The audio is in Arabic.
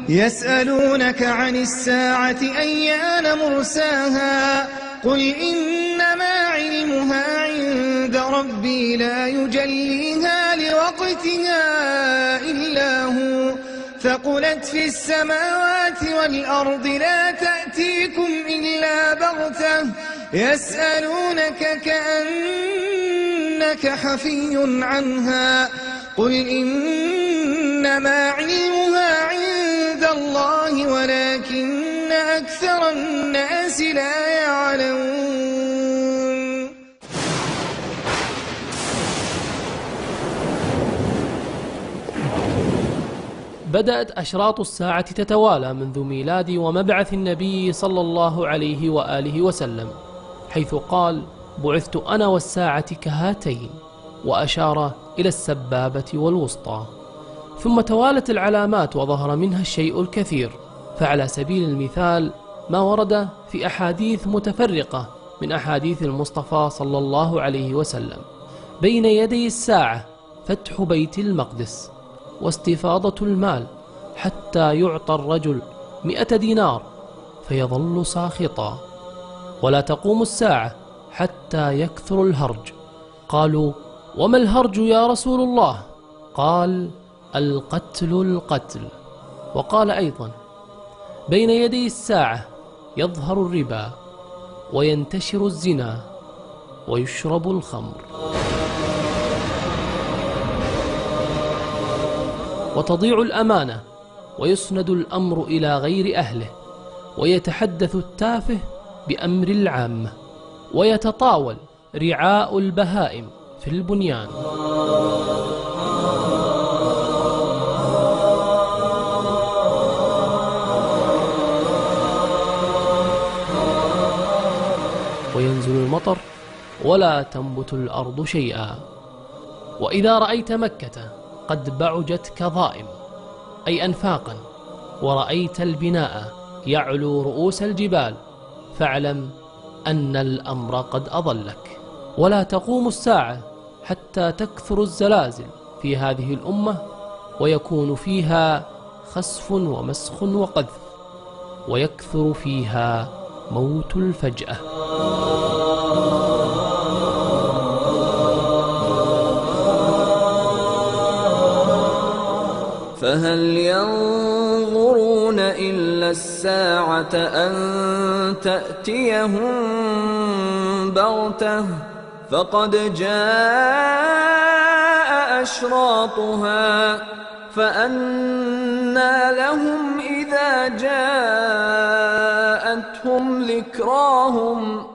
يسألونك عن الساعة أيان مرساها قل إنما علمها عند ربي لا يجليها لوقتها إلا هو ثقلت في السماوات والأرض لا تأتيكم إلا بغتة يسألونك كأنك حفي عنها قل إنما علمها عند الله ولكن أكثر الناس لا يعلمون. بدأت أشراط الساعة تتوالى منذ ميلاد ومبعث النبي صلى الله عليه وآله وسلم، حيث قال: بعثت أنا والساعة كهاتين، وأشار إلى السبابة والوسطى. ثم توالت العلامات وظهر منها الشيء الكثير، فعلى سبيل المثال ما ورد في أحاديث متفرقة من أحاديث المصطفى صلى الله عليه وسلم: بين يدي الساعة فتح بيت المقدس، واستفاضة المال حتى يعطى الرجل 100 دينار فيظل ساخطا، ولا تقوم الساعة حتى يكثر الهرج. قالوا: وما الهرج يا رسول الله؟ قال: القتل. وقال أيضا: بين يدي الساعة يظهر الربا وينتشر الزنا ويشرب الخمر، وتضيع الأمانة ويسند الأمر إلى غير أهله، ويتحدث التافه بأمر العامة، ويتطاول رعاء البهائم في البنيان. وينزل المطر ولا تنبت الأرض شيئا. وإذا رأيت مكة قد بعجت كظائم، أي أنفاقا، ورأيت البناء يعلو رؤوس الجبال، فاعلم أن الأمر قد أضلك. ولا تقوم الساعة حتى تكثر الزلازل في هذه الأمة، ويكون فيها خسف ومسخ وقذف، ويكثر فيها موت الفجأة. فهل ينظرون إلا الساعة أن تأتيهم بغتة فقد جاء أشراطها فأنى لهم إذا جاءتهم ذكراهم